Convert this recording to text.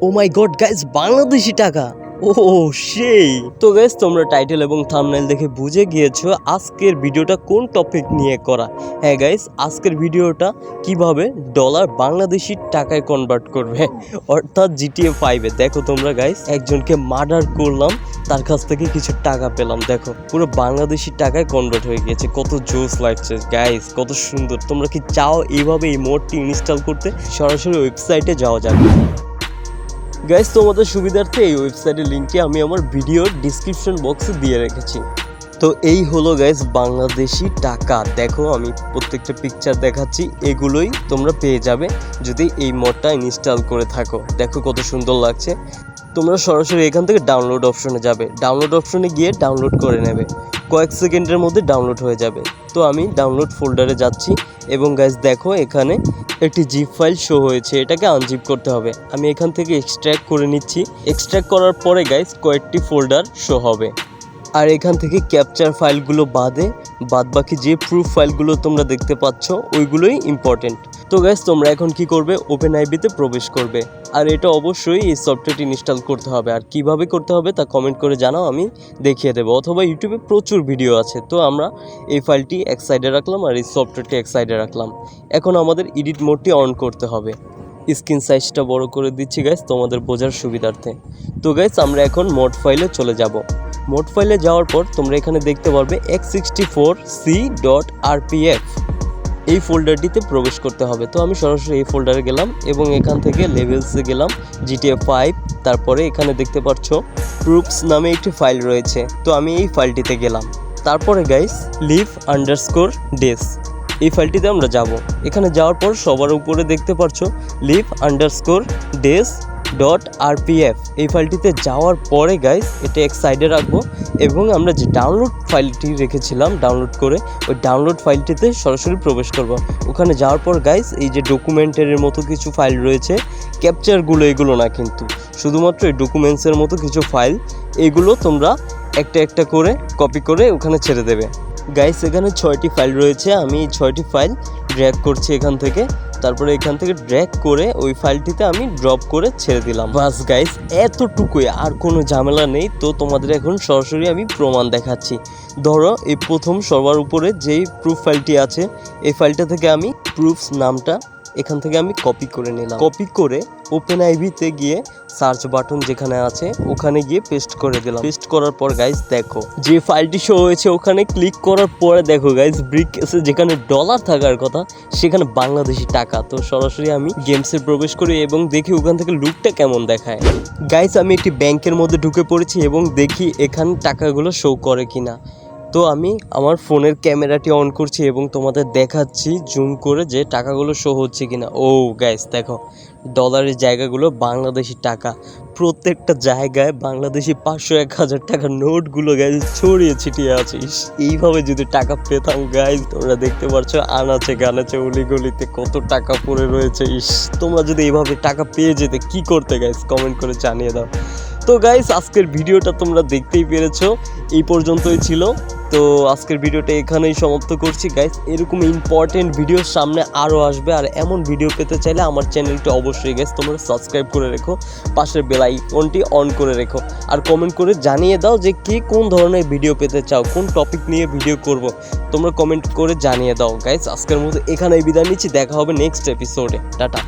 ও মাই god guys, Bangladeshi টাকা। ও সেই তো গাইস, তোমরা টাইটেল এবং থাম্বনেল দেখে বুঝে গিয়েছো আজকের ভিডিওটা কোন টপিক নিয়ে করা। হ্যাঁ গাইস, আজকের ভিডিওটা কিভাবে ডলার বাংলাদেশি টাকায় কনভার্ট করবে, অর্থাৎ GTA 5-এ। দেখো তোমরা গাইস, একজনকে মার্ডার করলাম, তার কাছ থেকে কিছু টাকা পেলাম। দেখো পুরো বাংলাদেশি টাকায় কনভার্ট হয়ে গিয়েছে। কত জোস লাগছে গাইস, কত সুন্দর। তোমরা কি চাও এইভাবে এই মোডটি ইনস্টল করতে? সরাসরি ওয়েবসাইটে যাওয়া যাবে। গাইস, তোমাদের সুবিধার্থে এই ওয়েবসাইটের লিঙ্কটি আমি আমার ভিডিওর ডিসক্রিপশন বক্সে দিয়ে রেখেছি। তো এই হলো গাইস বাংলাদেশি টাকা। দেখো আমি প্রত্যেকটা পিকচার দেখাচ্ছি, এগুলোই তোমরা পেয়ে যাবে যদি এই মোডটা ইনস্টল করে থাকো। দেখো কত সুন্দর লাগছে। তোমরা সরাসরি এখান থেকে ডাউনলোড অপশনে যাবে, ডাউনলোড অপশনে গিয়ে ডাউনলোড করে নেবে। কয়েক সেকেন্ডের মধ্যে ডাউনলোড হয়ে যাবে। তো আমি ডাউনলোড ফোল্ডারে যাচ্ছি এবং গাইস দেখো এখানে একটি জিপ ফাইল শো হয়েছে, এটাকে আনজিপ করতে হবে। আমি এখান থেকে এক্সট্র্যাক্ট করে নিচ্ছি। এক্সট্র্যাক্ট করার পরে গাইস কয়েকটি ফোল্ডার শো হবে, আর এখান থেকে ক্যাপচার ফাইলগুলো বাদবাকি যে প্রুফ ফাইলগুলো তোমরা দেখতে পাচ্ছ ওইগুলোই ইম্পর্টেন্ট। তো গাইস তোমরা এখন কি করবে, OpenIB-তে প্রবেশ করবে, আর এটা অবশ্যই এই সফটওয়্যারটি ইনস্টল করতে হবে। আর কিভাবে করতে হবে তা কমেন্ট করে জানাও, আমি দেখিয়ে দেবো। অথবা ইউটিউবে প্রচুর ভিডিও আছে। তো আমরা এই ফাইলটি এক সাইডে রাখলাম আর এই সফটওয়্যারটি এক সাইডে রাখলাম। এখন আমাদের এডিট মোডটি অন করতে হবে। স্ক্রিন সাইজটা বড় করে দিচ্ছি গাইস তোমাদের বোঝার সুবিধার্থে। তো গাইস আমরা এখন মোড ফাইলে চলে যাব। মোড ফাইলে যাওয়ার পর তোমরা এখানে দেখতে পারবে x64c.rpf, এই ফোল্ডারটিতে প্রবেশ করতে হবে। তো আমি সরাসরি এই ফোল্ডারে গেলাম এবং এখান থেকে লেভেলসে গেলাম, GTA 5। তারপরে এখানে দেখতে পাচ্ছ প্রুফস নামে একটি ফাইল রয়েছে, তো আমি এই ফাইলটিতে গেলাম। তারপরে গাইস live_days, এই ফাইলটিতে আমরা যাব। এখানে যাওয়ার পর সবার উপরে দেখতে পাচ্ছ live_days.rpf, এই ফাইলটিতে যাওয়ার পরে গাইস এটা এক সাইডে রাখবো এবং আমরা যে ডাউনলোড ফাইলটি রেখেছিলাম ডাউনলোড করে, ওই ডাউনলোড ফাইলটিতে সরাসরি প্রবেশ করব। ওখানে যাওয়ার পর গাইস এই যে ডকুমেন্টের মতো কিছু ফাইল রয়েছে, ক্যাপচারগুলো এগুলো না, কিন্তু শুধুমাত্র এই ডকুমেন্টসের মতো কিছু ফাইল, এগুলো তোমরা একটা একটা করে কপি করে ওখানে ছেড়ে দেবে। গাইস এখানে 6টি ফাইল রয়েছে, আমি এই 6টি ফাইল ড্র্যাগ করছি এখান থেকে। তারপরে এখান থেকে ড্র্যাগ করে ওই ফাইলটিতে আমি ড্রপ করে ছেড়ে দিলাম। বাস গাইস এতটুকুই, আর কোনো ঝামেলা নেই। তো তোমাদের এখন সরাসরি আমি প্রমাণ দেখাচ্ছি। ধরো এই প্রথম সবার উপরে যেই প্রুফ ফাইলটি আছে, এই ফাইলটা থেকে আমি প্রুফস নামটা এখান থেকে আমি কপি করে নিলাম। কপি করে OpenIB-তে গিয়ে সার্চ বাটন যেখানে আছে ওখানে গিয়ে পেস্ট করে দিলাম। পেস্ট করার পর গাইস দেখো যে ফাইলটি শো হয়েছে, ওখানে ক্লিক করার পরে দেখো গাইস ব্রিককেসে যেখানে ডলার থাকার কথা সেখানে বাংলাদেশি টাকা। তো সরাসরি আমি গেমসে প্রবেশ করি এবং দেখি ওখান থেকে লুকটা কেমন দেখায়। গাইস আমি একটি ব্যাংকের মধ্যে ঢুকে পড়েছি এবং দেখি এখানে টাকাগুলো শো করে কিনা। তো আমি আমার ফোনের ক্যামেরাটি অন করছি এবং তোমাদের দেখাচ্ছি জুম করে যে টাকাগুলো শো হচ্ছে কিনা। ও গাইস দেখো ডলারের জায়গাগুলো বাংলাদেশি টাকা, প্রত্যেকটা জায়গায় বাংলাদেশি 500, 1000 টাকার নোটগুলো গাইস ছড়িয়ে ছিটিয়ে আছে। এইভাবে যদি টাকা পেতাম গাইস, তোমরা দেখতে পাচ্ছ আনাচে গানাচে অলিগলিতে কত টাকা পড়ে রয়েছে। তোমরা যদি এইভাবে টাকা পেয়ে যেতে কি করতে গাইস, কমেন্ট করে জানিয়ে দাও। তো গাইস আজকের ভিডিওটা তোমরা দেখতেই পেরেছো, এই পর্যন্তই ছিল। তো আজকের ভিডিওটা এখানেই সমাপ্ত করছি গাইস। এরকম ইম্পর্টেন্ট ভিডিও সামনে আরও আসবে, আর এমন ভিডিও পেতে চাইলে আমার চ্যানেলটি অবশ্যই গাইস তোমরা সাবস্ক্রাইব করে রেখো, পাশের বেল আইকনটি অন করে রেখো, আর কমেন্ট করে জানিয়ে দাও যে কে কোন ধরনের ভিডিও পেতে চাও, কোন টপিক নিয়ে ভিডিও করব, তোমরা কমেন্ট করে জানিয়ে দাও গাইস। আজকের মতো এখানেই বিদায় নিচ্ছি, দেখা হবে নেক্সট এপিসোডে। টাটা।